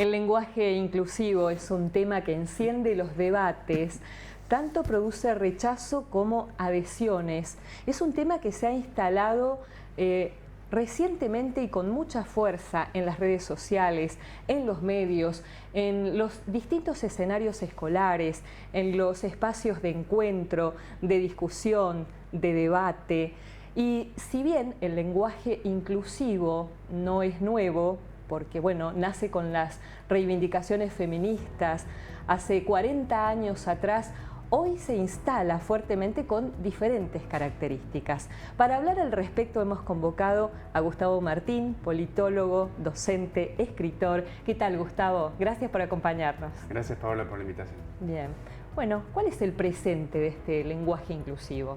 El lenguaje inclusivo es un tema que enciende los debates, tanto produce rechazo como adhesiones. Es un tema que se ha instalado recientemente y con mucha fuerza en las redes sociales, en los medios, en los distintos escenarios escolares, en los espacios de encuentro, de discusión, de debate. Y si bien el lenguaje inclusivo no es nuevo, porque bueno, nace con las reivindicaciones feministas, hace 40 años atrás, hoy se instala fuertemente con diferentes características. Para hablar al respecto hemos convocado a Gustavo Martín, politólogo, docente, escritor. ¿Qué tal, Gustavo? Gracias por acompañarnos. Gracias, Paola, por la invitación. Bien. Bueno, ¿cuál es el presente de este lenguaje inclusivo?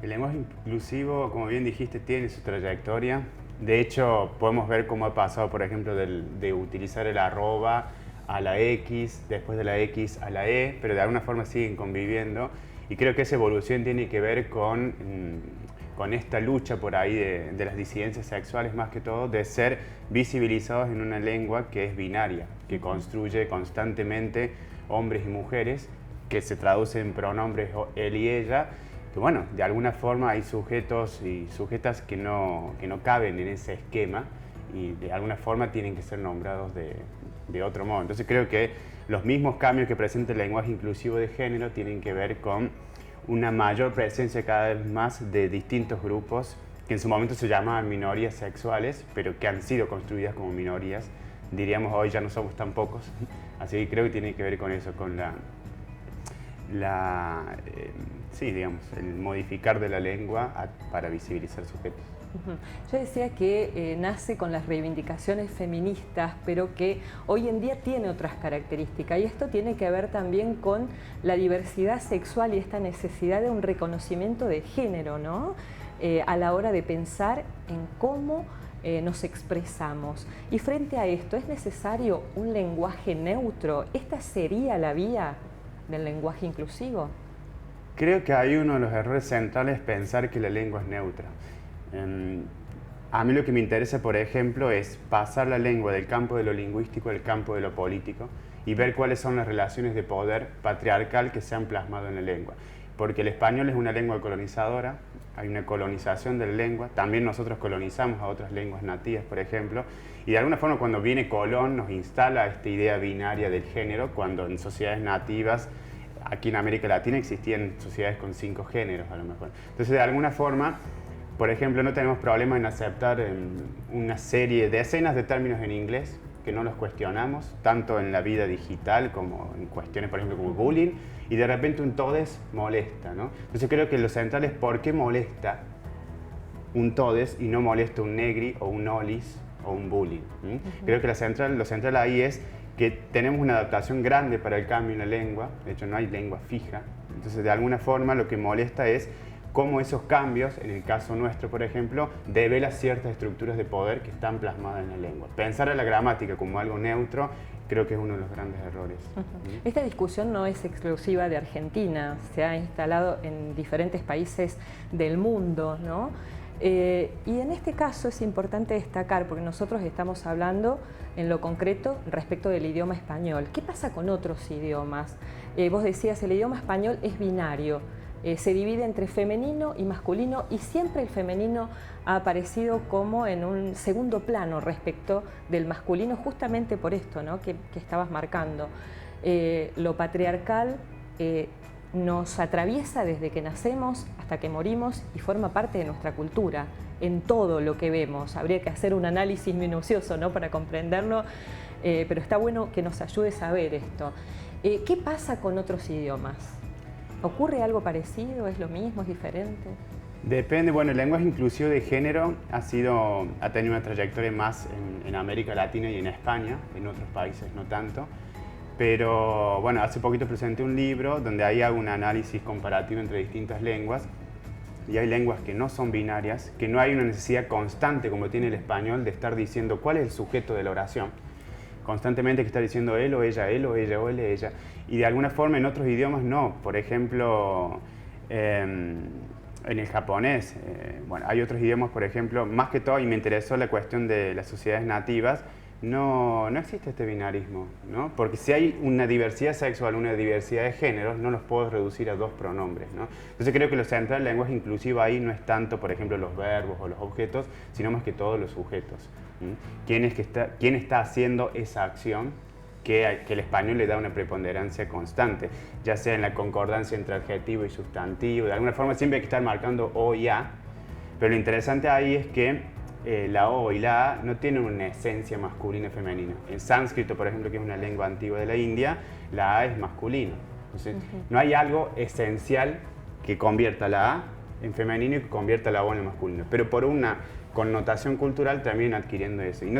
El lenguaje inclusivo, como bien dijiste, tiene su trayectoria. De hecho, podemos ver cómo ha pasado, por ejemplo, de utilizar el arroba a la X, después de la X a la E, pero de alguna forma siguen conviviendo. Y creo que esa evolución tiene que ver con esta lucha por ahí de las disidencias sexuales, más que todo, de ser visibilizados en una lengua que es binaria, que construye constantemente hombres y mujeres, que se traduce en pronombres él y ella, que bueno, de alguna forma hay sujetos y sujetas que no caben en ese esquema y de alguna forma tienen que ser nombrados de otro modo. Entonces creo que los mismos cambios que presenta el lenguaje inclusivo de género tienen que ver con una mayor presencia cada vez más de distintos grupos que en su momento se llamaban minorías sexuales, pero que han sido construidas como minorías. Diríamos hoy ya no somos tan pocos, así que creo que tiene que ver con eso, con sí, digamos, el modificar de la lengua para visibilizar sujetos. Yo decía que nace con las reivindicaciones feministas, pero que hoy en día tiene otras características. Y esto tiene que ver también con la diversidad sexual y esta necesidad de un reconocimiento de género, ¿no? A la hora de pensar en cómo nos expresamos. Y frente a esto, ¿es necesario un lenguaje neutro? ¿Esta sería la vía del lenguaje inclusivo? Creo que hay uno de los errores centrales pensar que la lengua es neutra. A mí lo que me interesa, por ejemplo, es pasar la lengua del campo de lo lingüístico al campo de lo político y ver cuáles son las relaciones de poder patriarcal que se han plasmado en la lengua. Porque el español es una lengua colonizadora, hay una colonización de la lengua, también nosotros colonizamos a otras lenguas nativas, por ejemplo, y de alguna forma cuando viene Colón nos instala esta idea binaria del género, cuando en sociedades nativas, aquí en América Latina existían sociedades con 5 géneros a lo mejor. Entonces de alguna forma, por ejemplo, no tenemos problema en aceptar una serie, decenas de términos en inglés que no los cuestionamos, tanto en la vida digital como en cuestiones, por ejemplo, como bullying, y de repente un todes molesta, ¿no? Entonces creo que lo central es por qué molesta un todes y no molesta un negri o un olis o un bullying. Creo que lo central ahí es que tenemos una adaptación grande para el cambio en la lengua, de hecho no hay lengua fija, entonces de alguna forma lo que molesta es cómo esos cambios, en el caso nuestro, por ejemplo, develan ciertas estructuras de poder que están plasmadas en la lengua. Pensar a la gramática como algo neutro creo que es uno de los grandes errores. Esta discusión no es exclusiva de Argentina, se ha instalado en diferentes países del mundo, ¿no? Y en este caso es importante destacar, porque nosotros estamos hablando en lo concreto respecto del idioma español. ¿Qué pasa con otros idiomas? Vos decías, el idioma español es binario. Se divide entre femenino y masculino y siempre el femenino ha aparecido como en un segundo plano respecto del masculino, justamente por esto, ¿no? que estabas marcando. Lo patriarcal nos atraviesa desde que nacemos hasta que morimos y forma parte de nuestra cultura, en todo lo que vemos. Habría que hacer un análisis minucioso, ¿no? para comprenderlo, pero está bueno que nos ayudes a ver esto. ¿Qué pasa con otros idiomas? ¿Ocurre algo parecido? ¿Es lo mismo? ¿Es diferente? Depende. Bueno, el lenguaje inclusivo de género ha tenido una trayectoria más en América Latina y en España, en otros países no tanto. Pero bueno, hace poquito presenté un libro donde ahí hago un análisis comparativo entre distintas lenguas y hay lenguas que no son binarias, que no hay una necesidad constante como tiene el español de estar diciendo cuál es el sujeto de la oración. Constantemente que está diciendo él o ella o él, ella. Y de alguna forma en otros idiomas no. Por ejemplo, en el japonés, bueno, hay otros idiomas, por ejemplo, más que todo, y me interesó la cuestión de las sociedades nativas, no existe este binarismo, ¿no? Porque si hay una diversidad sexual, una diversidad de géneros, no los puedo reducir a dos pronombres, ¿no? Entonces creo que lo central del lenguaje inclusivo ahí no es tanto, por ejemplo, los verbos o los objetos, sino más que todo los sujetos. ¿Quién está haciendo esa acción que el español le da una preponderancia constante? Ya sea en la concordancia entre adjetivo y sustantivo, de alguna forma siempre hay que estar marcando o y a, pero lo interesante ahí es que la O y la A no tienen una esencia masculina y femenina. En sánscrito, por ejemplo, que es una lengua antigua de la India, la A es masculina. Entonces, no hay algo esencial que convierta la A en femenino y que convierta la O en masculino. Pero por una connotación cultural terminan adquiriendo eso. Y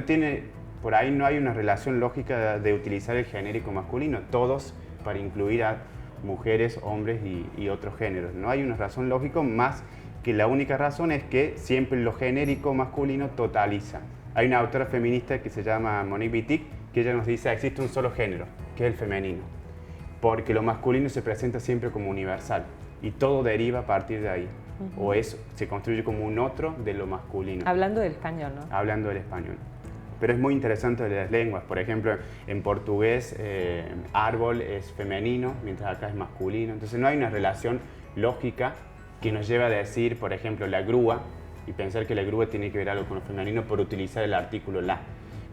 por ahí no hay una relación lógica de utilizar el genérico masculino, todos para incluir a mujeres, hombres y otros géneros. No hay una razón lógica más que la única razón es que siempre lo genérico masculino totaliza. Hay una autora feminista que se llama Monique Wittig, que ella nos dice que existe un solo género, que es el femenino, porque lo masculino se presenta siempre como universal y todo deriva a partir de ahí, o eso se construye como un otro de lo masculino. Hablando del español, ¿no? Hablando del español. Pero es muy interesante de las lenguas. Por ejemplo, en portugués, árbol es femenino, mientras acá es masculino. Entonces no hay una relación lógica que nos lleva a decir, por ejemplo, la grúa, y pensar que la grúa tiene que ver algo con lo femenino por utilizar el artículo la.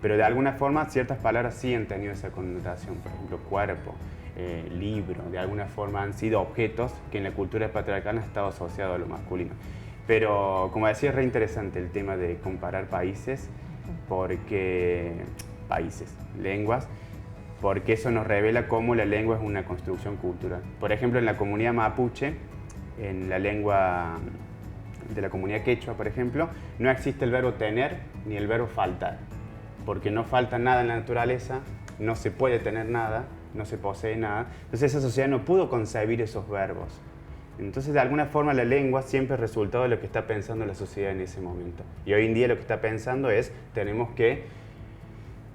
Pero de alguna forma ciertas palabras sí han tenido esa connotación, por ejemplo, cuerpo, libro, de alguna forma han sido objetos que en la cultura patriarcal han estado asociados a lo masculino. Pero, como decía, es re interesante el tema de comparar lenguas, porque eso nos revela cómo la lengua es una construcción cultural. Por ejemplo, en la comunidad mapuche, en la lengua de la comunidad quechua, por ejemplo, no existe el verbo tener ni el verbo faltar, porque no falta nada en la naturaleza, no se puede tener nada, no se posee nada. Entonces esa sociedad no pudo concebir esos verbos. Entonces, de alguna forma, la lengua siempre es resultado de lo que está pensando la sociedad en ese momento. Y hoy en día lo que está pensando es, tenemos que,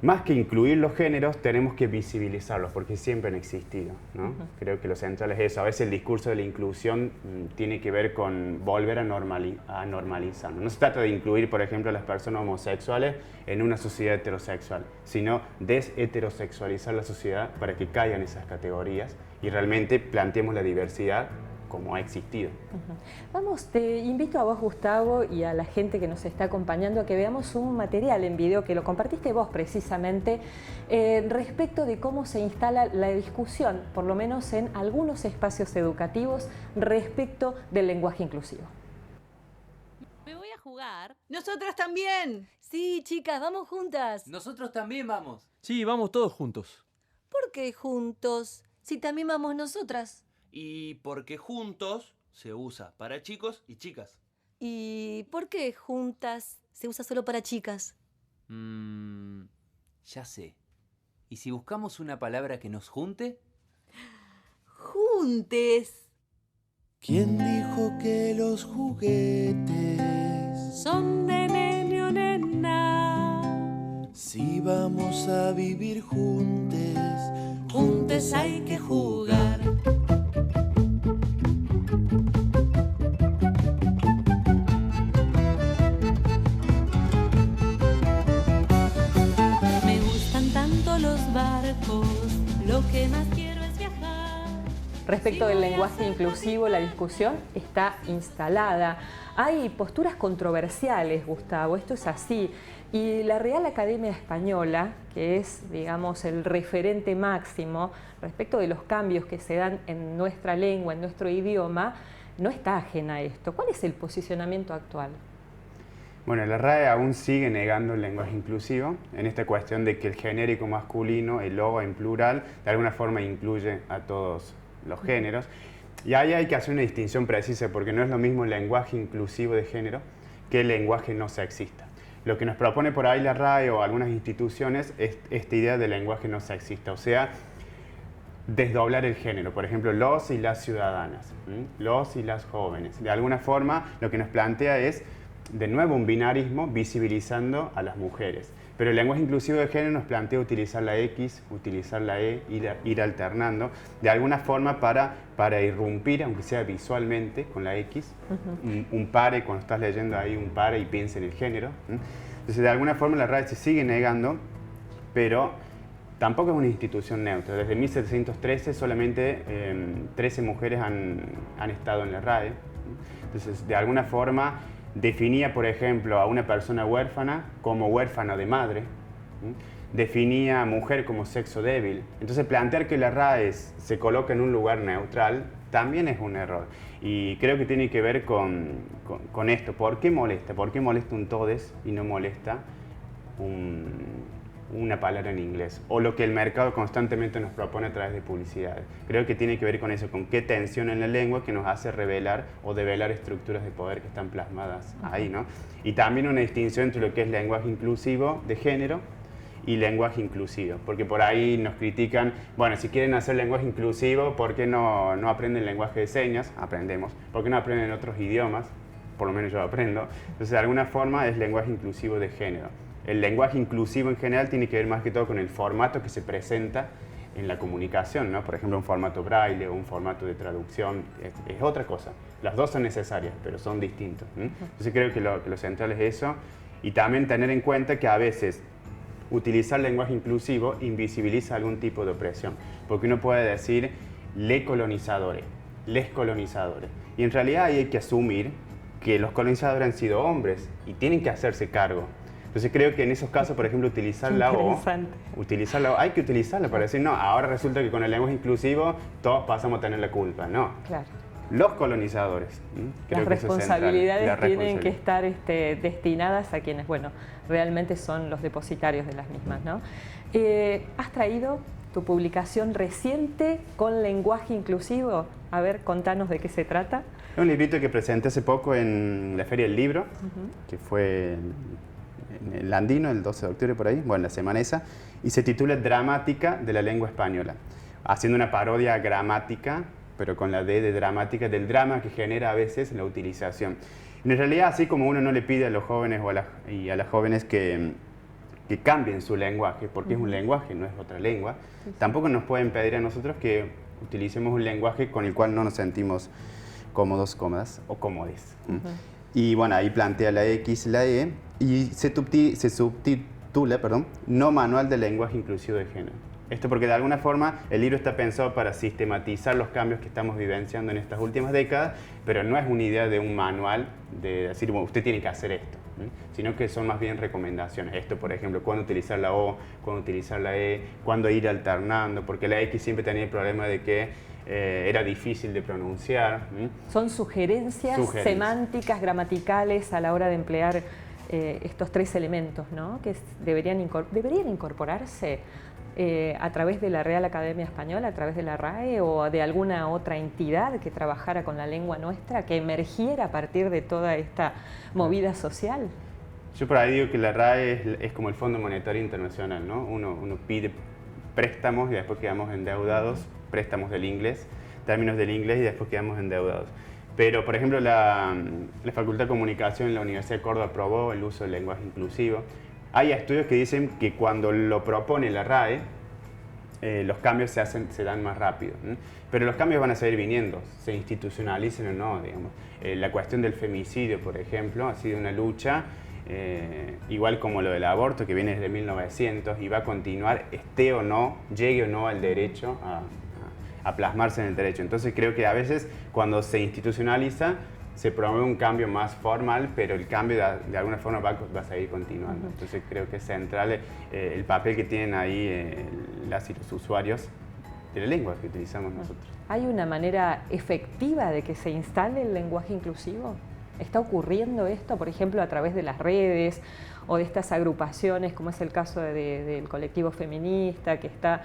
más que incluir los géneros, tenemos que visibilizarlos, porque siempre han existido, ¿no? Creo que lo central es eso. A veces el discurso de la inclusión tiene que ver con volver a normalizarlo. No se trata de incluir, por ejemplo, a las personas homosexuales en una sociedad heterosexual, sino desheterosexualizar la sociedad para que caigan esas categorías y realmente planteemos la diversidad como ha existido. Vamos, te invito a vos, Gustavo, y a la gente que nos está acompañando a que veamos un material en video que lo compartiste vos precisamente respecto de cómo se instala la discusión, por lo menos en algunos espacios educativos, respecto del lenguaje inclusivo. Me voy a jugar. ¡Nosotras también! Sí, chicas, vamos juntas. Nosotros también vamos. Sí, vamos todos juntos. ¿Por qué juntos? Si también vamos nosotras. Y porque juntos se usa para chicos y chicas. ¿Y por qué juntas se usa solo para chicas? Ya sé. ¿Y si buscamos una palabra que nos junte? ¡Juntes! ¿Quién dijo que los juguetes Son de nene o nena. si vamos a vivir juntes? Juntes hay que jugar. Me gustan tanto los barcos, lo que más quiero es viajar. Respecto del lenguaje inclusivo, la discusión está instalada. Hay posturas controversiales, Gustavo, esto es así. Y la Real Academia Española, que es, digamos, el referente máximo respecto de los cambios que se dan en nuestra lengua, en nuestro idioma, no está ajena a esto. ¿Cuál es el posicionamiento actual? Bueno, la RAE aún sigue negando el lenguaje inclusivo en esta cuestión de que el genérico masculino, el o en plural, de alguna forma incluye a todos los géneros. Y ahí hay que hacer una distinción precisa, porque no es lo mismo el lenguaje inclusivo de género que el lenguaje no sexista. Lo que nos propone por ahí la RAE o algunas instituciones es esta idea de lenguaje no sexista, o sea, desdoblar el género, por ejemplo, los y las ciudadanas, los y las jóvenes. De alguna forma, lo que nos plantea es, de nuevo, un binarismo visibilizando a las mujeres. Pero el lenguaje inclusivo de género nos plantea utilizar la X, utilizar la E, ir alternando, de alguna forma para irrumpir, aunque sea visualmente, con la X, un pare, cuando estás leyendo ahí un pare y piensa en el género. Entonces, de alguna forma la RAE se sigue negando pero tampoco es una institución neutra. Desde 1713 solamente 13 mujeres han estado en la RAE. Entonces, de alguna forma, definía, por ejemplo, a una persona huérfana como huérfana de madre. Definía a mujer como sexo débil. Entonces, plantear que la RAE se coloca en un lugar neutral también es un error. Y creo que tiene que ver con esto. ¿Por qué molesta? ¿Por qué molesta un todes y no molesta una palabra en inglés? O lo que el mercado constantemente nos propone a través de publicidad. Creo que tiene que ver con eso, con qué tensión en la lengua que nos hace revelar o develar estructuras de poder que están plasmadas ahí, ¿no? Y también una distinción entre lo que es lenguaje inclusivo de género y lenguaje inclusivo, porque por ahí nos critican, bueno, si quieren hacer lenguaje inclusivo, ¿por qué no aprenden lenguaje de señas? Aprendemos. ¿Por qué no aprenden otros idiomas? Por lo menos yo aprendo. Entonces, de alguna forma es lenguaje inclusivo de género. El lenguaje inclusivo en general tiene que ver más que todo con el formato que se presenta en la comunicación, ¿no? Por ejemplo, un formato braille o un formato de traducción es otra cosa. Las dos son necesarias, pero son distintos. Entonces creo que lo central es eso, y también tener en cuenta que a veces utilizar lenguaje inclusivo invisibiliza algún tipo de opresión, porque uno puede decir les colonizadores, y en realidad ahí hay que asumir que los colonizadores han sido hombres y tienen que hacerse cargo. Entonces creo que en esos casos, por ejemplo, utilizar la O, hay que utilizarla para decir, no, ahora resulta que con el lenguaje inclusivo todos pasamos a tener la culpa. No. Claro. Los colonizadores. Creo Las que eso es responsabilidades central. tienen que estar destinadas a quienes, bueno, realmente son los depositarios de las mismas, ¿no? ¿Has traído tu publicación reciente con lenguaje inclusivo? A ver, contanos de qué se trata. Es un librito que presenté hace poco en la Feria del Libro, que fue en el Andino, el 12 de octubre por ahí, bueno, la semana esa, y se titula Dramática de la lengua española, haciendo una parodia gramática, pero con la D de dramática, del drama que genera a veces la utilización. En realidad, así como uno no le pide a los jóvenes y a las jóvenes que cambien su lenguaje, porque es un lenguaje, no es otra lengua, tampoco nos pueden pedir a nosotros que utilicemos un lenguaje con el cual no nos sentimos cómodos, cómodas o cómodes. Y bueno, ahí plantea la X, la E, y se subtitula, No Manual de Lenguaje Inclusivo de Género. Esto porque de alguna forma el libro está pensado para sistematizar los cambios que estamos vivenciando en estas últimas décadas, pero no es una idea de un manual de decir, bueno, usted tiene que hacer esto, sino que son más bien recomendaciones. Esto, por ejemplo, cuándo utilizar la O, cuándo utilizar la E, cuándo ir alternando, porque la X siempre tenía el problema de que era difícil de pronunciar. Son sugerencias semánticas, gramaticales a la hora de emplear estos tres elementos, ¿no? Que deberían incorporarse a través de la Real Academia Española, a través de la RAE o de alguna otra entidad que trabajara con la lengua nuestra, que emergiera a partir de toda esta movida social. Yo por ahí digo que la RAE es como el Fondo Monetario Internacional, ¿no? Uno pide préstamos y después quedamos endeudados, préstamos del inglés, términos del inglés y después quedamos endeudados. Pero, por ejemplo, la Facultad de Comunicación en la Universidad de Córdoba aprobó el uso del lenguaje inclusivo. Hay estudios que dicen que cuando lo propone la RAE, los cambios se dan más rápido. Pero los cambios van a seguir viniendo, se institucionalicen o no, digamos. La cuestión del femicidio, por ejemplo, ha sido una lucha, igual como lo del aborto, que viene desde 1900 y va a continuar, esté o no, llegue o no al derecho a plasmarse en el derecho. Entonces creo que a veces cuando se institucionaliza se promueve un cambio más formal, pero el cambio de alguna forma va a seguir continuando. Entonces creo que es central el papel que tienen ahí las y los usuarios de la lengua que utilizamos nosotros. ¿Hay una manera efectiva de que se instale el lenguaje inclusivo? ¿Está ocurriendo esto, por ejemplo, a través de las redes o de estas agrupaciones, como es el caso del colectivo feminista, que está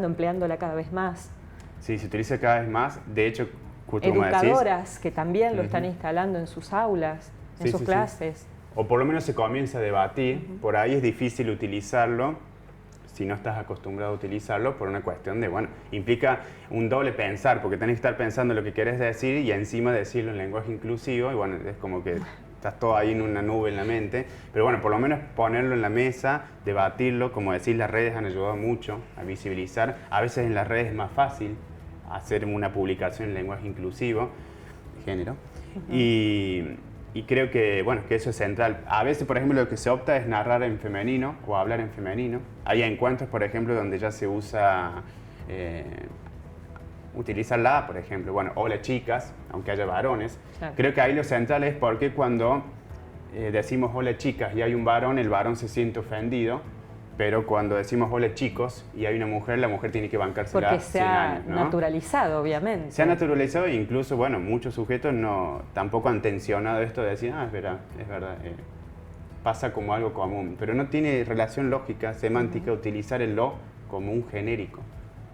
empleándola cada vez más? Sí, se utiliza cada vez más. De hecho, justo educadoras decís, que también lo están instalando en sus aulas, en sus clases. O por lo menos se comienza a debatir. Por ahí es difícil utilizarlo si no estás acostumbrado a utilizarlo por una cuestión de, bueno, implica un doble pensar, porque tenés que estar pensando lo que querés decir y encima decirlo en lenguaje inclusivo, y bueno, es como que estás todo ahí en una nube en la mente, pero bueno, por lo menos ponerlo en la mesa, debatirlo, como decís, las redes han ayudado mucho a visibilizar. A veces en las redes es más fácil hacer una publicación en lenguaje inclusivo, de género, y y creo que, bueno, que eso es central. A veces, por ejemplo, lo que se opta es narrar en femenino o hablar en femenino. Hay encuentros, por ejemplo, donde ya se usa, utilizar la A, por ejemplo. Bueno, hola chicas, aunque haya varones. Claro. Creo que ahí lo central es porque cuando decimos hola chicas y hay un varón, el varón se siente ofendido. Pero cuando decimos hola chicos y hay una mujer, la mujer tiene que bancársela Porque se 100 ha años, ¿no? naturalizado, obviamente. Se ha naturalizado e incluso, bueno, muchos sujetos tampoco han tensionado esto de decir, es verdad, pasa como algo común. Pero no tiene relación lógica, semántica, utilizar el lo como un genérico.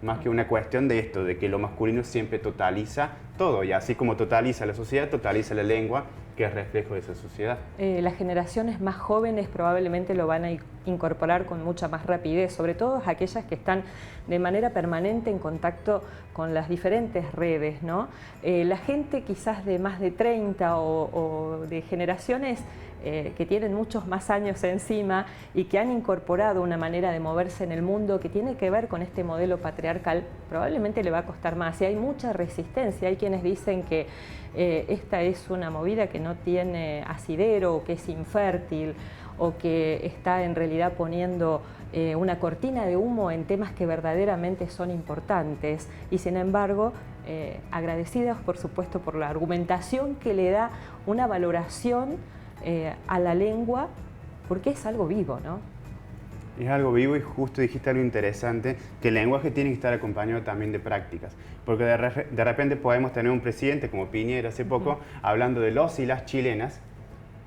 Más que una cuestión de esto, de que lo masculino siempre totaliza todo. Y así como totaliza la sociedad, totaliza la lengua, que es reflejo de esa sociedad. Las generaciones más jóvenes probablemente lo van a incorporar con mucha más rapidez, sobre todo aquellas que están de manera permanente en contacto con las diferentes redes, ¿no? La gente quizás de más de 30 o de generaciones que tienen muchos más años encima y que han incorporado una manera de moverse en el mundo que tiene que ver con este modelo patriarcal, probablemente le va a costar más. Y hay mucha resistencia. Hay quienes dicen que esta es una movida que no tiene asidero, o que es infértil, o que está en realidad poniendo una cortina de humo en temas que verdaderamente son importantes. Y sin embargo, agradecidas por supuesto por la argumentación que le da una valoración a la lengua, porque es algo vivo, ¿no? Es algo vivo y justo dijiste algo interesante, que el lenguaje tiene que estar acompañado también de prácticas. Porque de repente podemos tener un presidente como Piñera hace poco, hablando de los y las chilenas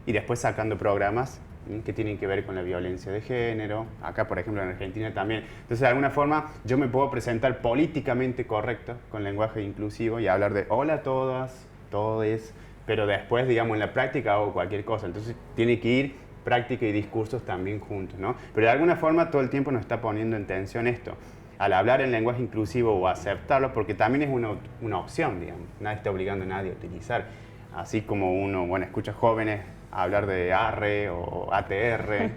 y después sacando programas que tienen que ver con la violencia de género, acá por ejemplo en Argentina también. Entonces de alguna forma yo me puedo presentar políticamente correcto con lenguaje inclusivo y hablar de hola a todas, todes, pero después digamos en la práctica hago cualquier cosa. Entonces tiene que ir práctica y discursos también juntos, ¿no? Pero de alguna forma todo el tiempo nos está poniendo en tensión esto. Al hablar en lenguaje inclusivo o aceptarlo, porque también es una opción, digamos. Nadie está obligando a nadie a utilizar. Así como uno, bueno, escucha jóvenes hablar de arre o ATR,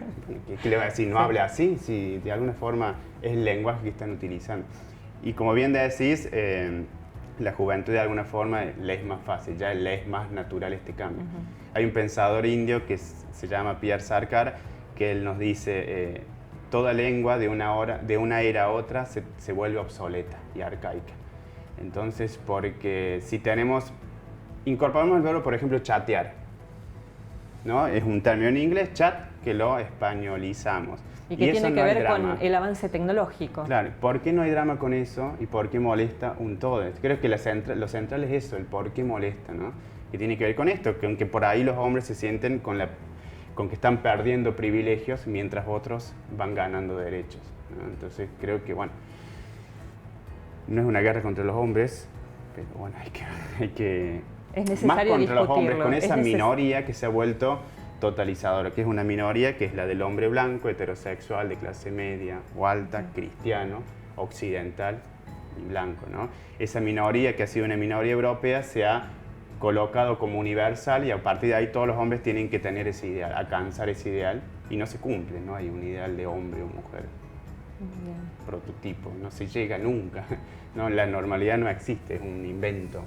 ¿qué le va a decir? No hable así, si de alguna forma es el lenguaje que están utilizando. Y como bien decís, la juventud de alguna forma le es más fácil, ya le es más natural este cambio. Hay un pensador indio que se llama Pierre Sarkar, que él nos dice, toda lengua de una era a otra se vuelve obsoleta y arcaica. Entonces, porque si incorporamos el verbo, por ejemplo, chatear, ¿no? Es un término en inglés, chat, que lo españolizamos. Y que tiene que no ver con el avance tecnológico. Claro, ¿por qué no hay drama con eso y por qué molesta un todo? Creo que lo central es eso, el por qué molesta, ¿no? Que tiene que ver con esto, que aunque por ahí los hombres se sienten con que están perdiendo privilegios mientras otros van ganando derechos, ¿no? Entonces creo que, bueno, no es una guerra contra los hombres, pero bueno, hay que es necesario más contra los hombres, con esa es minoría que se ha vuelto totalizadora, que es una minoría que es la del hombre blanco, heterosexual, de clase media o alta, cristiano, occidental y blanco, ¿no? Esa minoría, que ha sido una minoría europea, se ha colocado como universal y a partir de ahí todos los hombres tienen que tener ese ideal, alcanzar ese ideal y no se cumple, no hay un ideal de hombre o mujer. Bien. Prototipo, no se llega nunca, no, la normalidad no existe, es un invento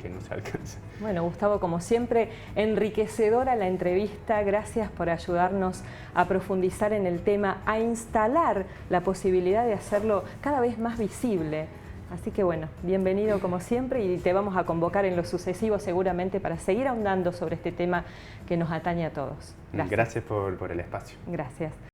que no se alcanza. Bueno, Gustavo, como siempre, enriquecedora la entrevista. Gracias por ayudarnos a profundizar en el tema, a instalar la posibilidad de hacerlo cada vez más visible. Así que bueno, bienvenido como siempre y te vamos a convocar en lo sucesivo seguramente para seguir ahondando sobre este tema que nos atañe a todos. Gracias por el espacio. Gracias.